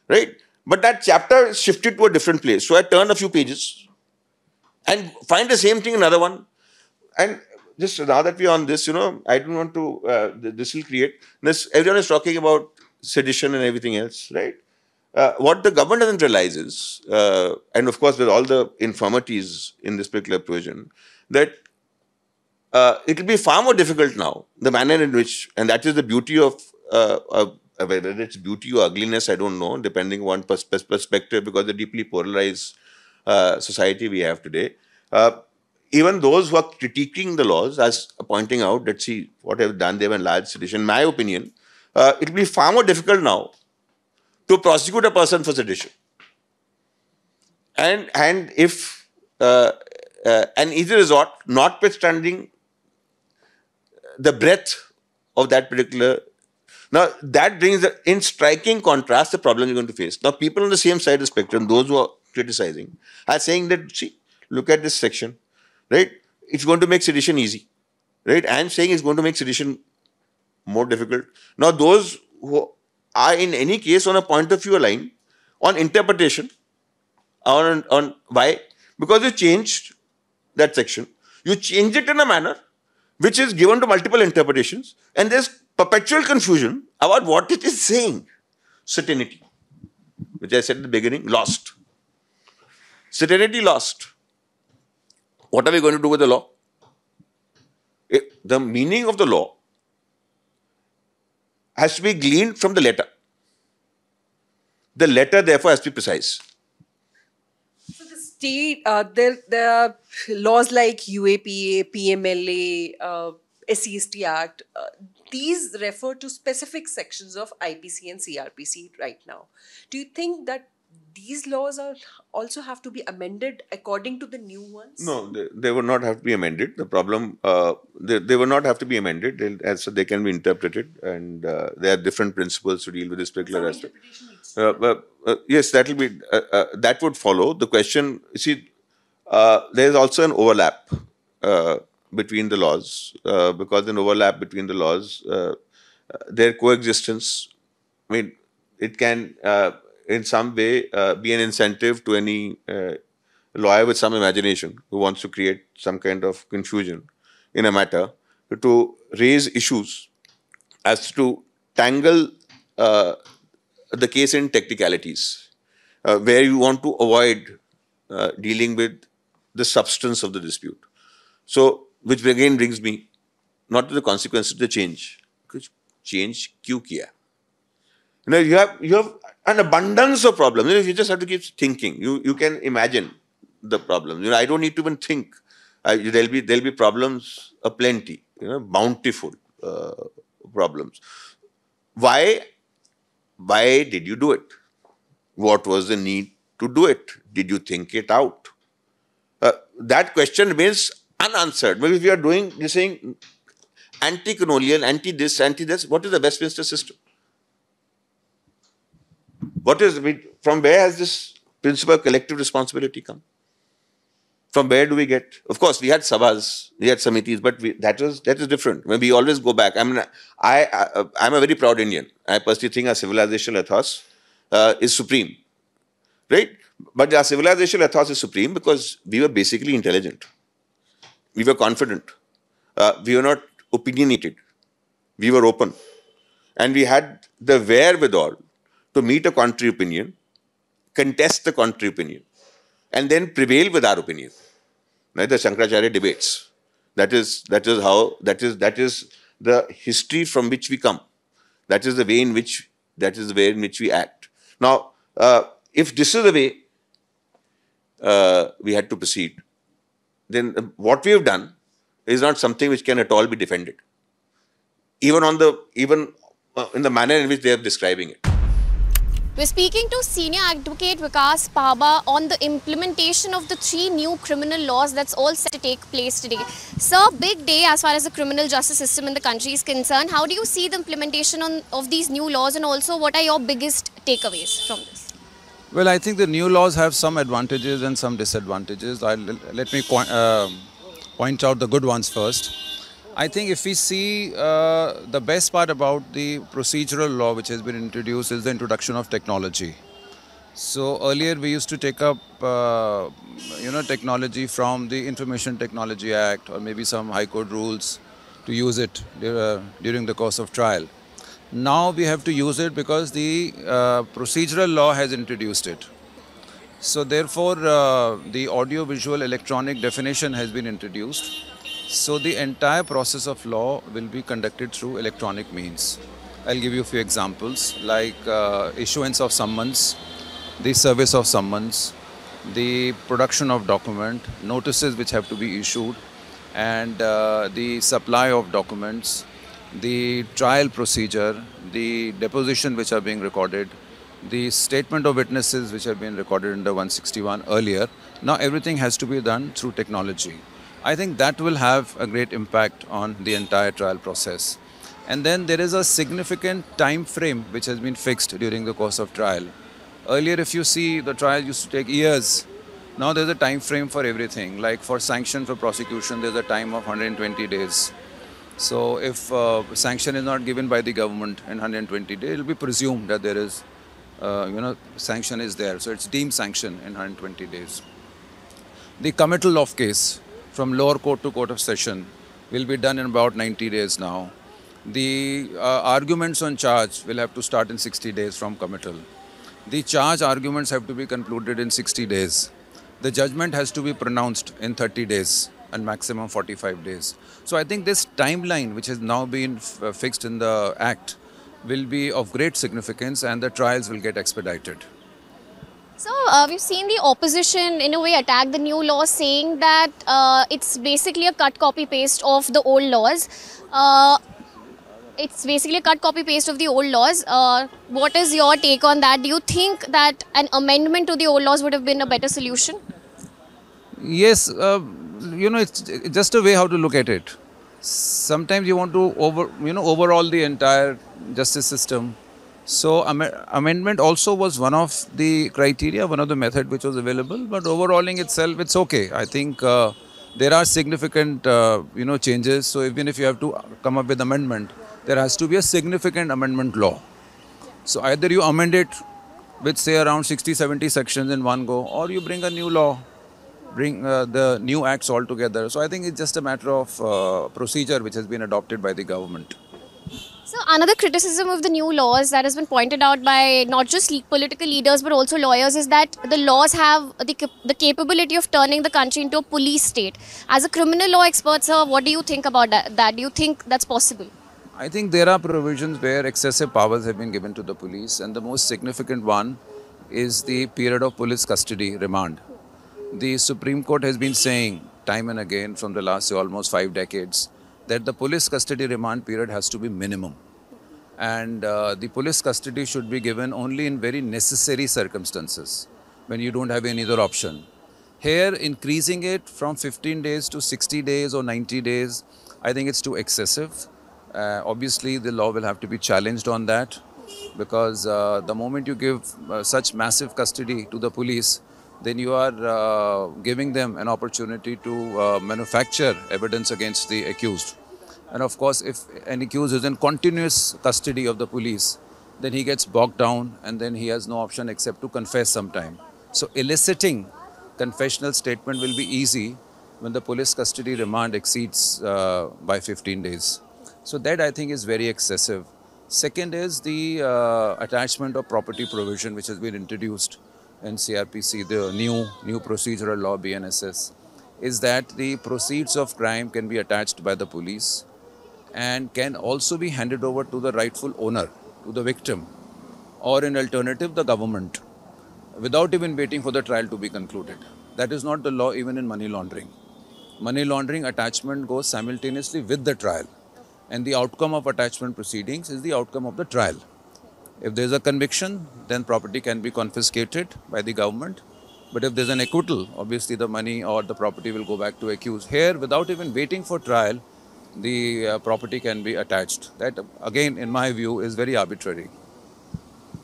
right? But that chapter shifted to a different place. So I turn a few pages and find the same thing in another one. And just now that we're on this, I don't want to, this will create, everyone is talking about sedition and everything else, right? What the government doesn't realize is, and of course with all the infirmities in this particular provision, that it will be far more difficult now, the manner in which, and that is the beauty of, whether it's beauty or ugliness, I don't know, depending on perspective, because the deeply polarized society we have today. Even those who are critiquing the laws, as pointing out that, see, what they've done, they've enlarged sedition. In my opinion, it will be far more difficult now to prosecute a person for sedition. And if an easy resort, notwithstanding the breadth of that particular. Now, that brings in striking contrast the problem you're going to face. Now, people on the same side of the spectrum, those who are criticizing, are saying that, see, look at this section, right? It's going to make sedition easy, right? I'm saying it's going to make sedition more difficult. Now, those who are in any case on a point of view aligned, on interpretation, on why? Because you changed that section. You changed it in a manner which is given to multiple interpretations, and there's perpetual confusion about what it is saying. Certainty, which I said at the beginning, lost. Certainty lost. What are we going to do with the law? The meaning of the law has to be gleaned from the letter. The letter, therefore, has to be precise. So the state, there are laws like UAPA, PMLA, SCST Act. These refer to specific sections of IPC and CRPC right now. Do you think that these laws also have to be amended according to the new ones? No, they will not have to be amended. The problem, they will not have to be amended. As they can be interpreted, and there are different principles to deal with this particular aspect. Yes, that will be that would follow. The question, you see, there is also an overlap between the laws, because an overlap between the laws, their coexistence, I mean, it can in some way be an incentive to any lawyer with some imagination who wants to create some kind of confusion in a matter to raise issues as to tangle the case in technicalities, where you want to avoid dealing with the substance of the dispute. So, which again brings me not to the consequences of the change. Because change kyun kiya? You have an abundance of problems. You just have to keep thinking. You can imagine the problems. I don't need to even think. There'll be problems aplenty. Bountiful problems. Why did you do it? What was the need to do it? Did you think it out? That question remains unanswered. Maybe if you are you're saying anti-colonial, anti-this, anti-this, what is the Westminster system? From where has this principle of collective responsibility come? From where do we get? Of course, we had sabhas, we had samitis, but that is different. When we always go back. I'm a very proud Indian. I personally think our civilizational ethos is supreme, right? But our civilizational ethos is supreme because we were basically intelligent. We were confident. We were not opinionated. We were open. And we had the wherewithal to meet a contrary opinion, contest the contrary opinion, and then prevail with our opinion. Right? The Shankaracharya debates. That is the history from which we come. That is the way in which we act. Now, if this is the way we had to proceed, then what we have done is not something which can at all be defended, even in the manner in which they are describing it. We're speaking to Senior Advocate Vikas Pahwa on the implementation of the 3 new criminal laws that's all set to take place today. Sir, big day as far as the criminal justice system in the country is concerned. How do you see the implementation of these new laws, and also what are your biggest takeaways from this? Well, I think the new laws have some advantages and some disadvantages. Let me point out the good ones first. I think if we see the best part about the procedural law which has been introduced is the introduction of technology. So earlier we used to take up technology from the Information Technology Act or maybe some High Court rules to use it during the course of trial. Now we have to use it because the procedural law has introduced it. So therefore the audio-visual electronic definition has been introduced. So the entire process of law will be conducted through electronic means. I'll give you a few examples like issuance of summons, the service of summons, the production of document, notices which have to be issued, and the supply of documents, the trial procedure, the deposition which are being recorded, the statement of witnesses which have been recorded under 161 earlier. Now everything has to be done through technology. I think that will have a great impact on the entire trial process. And then there is a significant time frame which has been fixed during the course of trial. Earlier, if you see, the trial used to take years. Now there's a time frame for everything. Like for sanction for prosecution, there's a time of 120 days. So if sanction is not given by the government in 120 days, it will be presumed that there is, sanction is there. So it's deemed sanction in 120 days. The committal of case from lower court to court of session will be done in about 90 days now. The arguments on charge will have to start in 60 days from committal. The charge arguments have to be concluded in 60 days. The judgment has to be pronounced in 30 days and maximum 45 days. So I think this timeline which has now been fixed in the Act will be of great significance and the trials will get expedited. So, we've seen the opposition in a way attack the new law, saying that it's basically a cut copy paste of the old laws. It's basically a cut copy paste of the old laws. What is your take on that? Do you think that an amendment to the old laws would have been a better solution? Yes, it's just a way how to look at it. Sometimes you want to overhaul the entire justice system. So amendment also was one of the criteria, one of the method which was available, but overhauling itself, it's okay. I think there are significant, changes. So even if you have to come up with amendment, there has to be a significant amendment law. So either you amend it with say around 60-70 sections in one go, or you bring a new law, bring the new acts all together. So I think it's just a matter of procedure which has been adopted by the government. So another criticism of the new laws that has been pointed out by not just political leaders but also lawyers is that the laws have the capability of turning the country into a police state. As a criminal law expert, sir, what do you think about that? Do you think that's possible? I think there are provisions where excessive powers have been given to the police, and the most significant one is the period of police custody remand. The Supreme Court has been saying time and again from the last almost 5 decades that the police custody remand period has to be minimum. And the police custody should be given only in very necessary circumstances, when you don't have any other option. Here, increasing it from 15 days to 60 days or 90 days, I think it's too excessive. Obviously, the law will have to be challenged on that, because the moment you give such massive custody to the police, then you are giving them an opportunity to manufacture evidence against the accused. And of course, if an accused is in continuous custody of the police, then he gets bogged down and then he has no option except to confess sometime. So eliciting confessional statement will be easy when the police custody remand exceeds by 15 days. So that I think is very excessive. Second is the attachment of property provision which has been introduced in CRPC, the new procedural law BNSS, is that the proceeds of crime can be attached by the police and can also be handed over to the rightful owner, to the victim, or in alternative the government. without even waiting for the trial to be concluded. That is not the law even in money laundering. Money laundering attachment goes simultaneously with the trial, and the outcome of attachment proceedings is the outcome of the trial. If there is a conviction, then property can be confiscated by the government. But if there is an acquittal, obviously the money or the property will go back to accused. Here, without even waiting for trial, the property can be attached. That, again, in my view, is very arbitrary.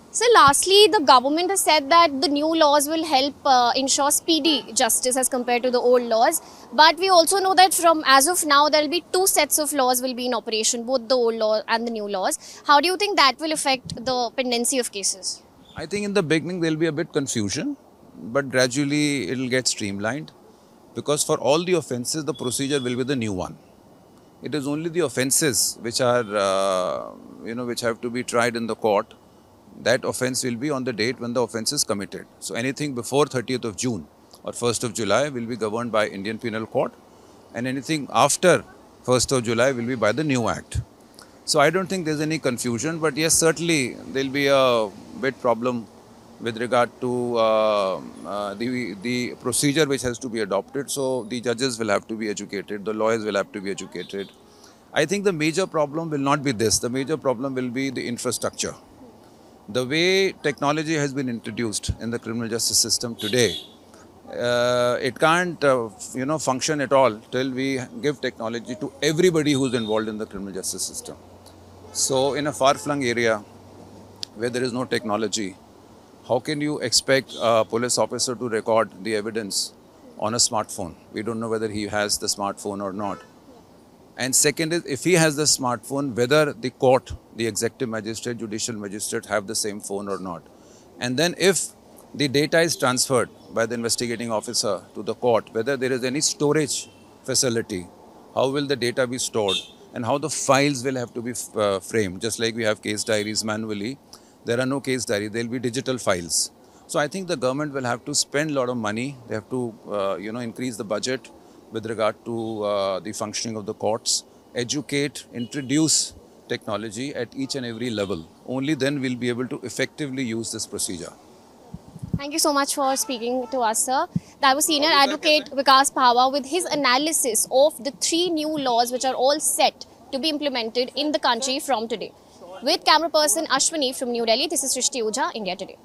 So lastly, the government has said that the new laws will help ensure speedy justice as compared to the old laws. But we also know that from as of now, there will be two sets of laws will be in operation, both the old law and the new laws. How do you think that will affect the pendency of cases? I think in the beginning there will be a bit confusion, but gradually it will get streamlined, because for all the offences the procedure will be the new one. It is only the offences which are which have to be tried in the court. That offence will be on the date when the offence is committed. So anything before 30th of June or 1st of July will be governed by Indian Penal Code, and anything after 1st of July will be by the new act. So I don't think there is any confusion, but yes, certainly there will be a bit problem with regard to the procedure which has to be adopted. So the judges will have to be educated, the lawyers will have to be educated. I think the major problem will not be this. The major problem will be the infrastructure. The way technology has been introduced in the criminal justice system today, it can't function at all till we give technology to everybody who's involved in the criminal justice system. So in a far-flung area where there is no technology, how can you expect a police officer to record the evidence on a smartphone? We don't know whether he has the smartphone or not. And second is, if he has the smartphone, whether the court, the executive magistrate, judicial magistrate have the same phone or not. And then if the data is transferred by the investigating officer to the court, whether there is any storage facility, how will the data be stored, and how the files will have to be framed. Just like we have case diaries manually, there are no case diaries, there will be digital files. So I think the government will have to spend a lot of money. They have to increase the budget with regard to the functioning of the courts, educate, introduce technology at each and every level. Only then we'll be able to effectively use this procedure. Thank you so much for speaking to us, sir. That was Senior Advocate Vikas Pahwa with his analysis of the 3 new laws which are all set to be implemented in the country from today. With camera person Ashwini from New Delhi, this is Shrishti Uja, India Today.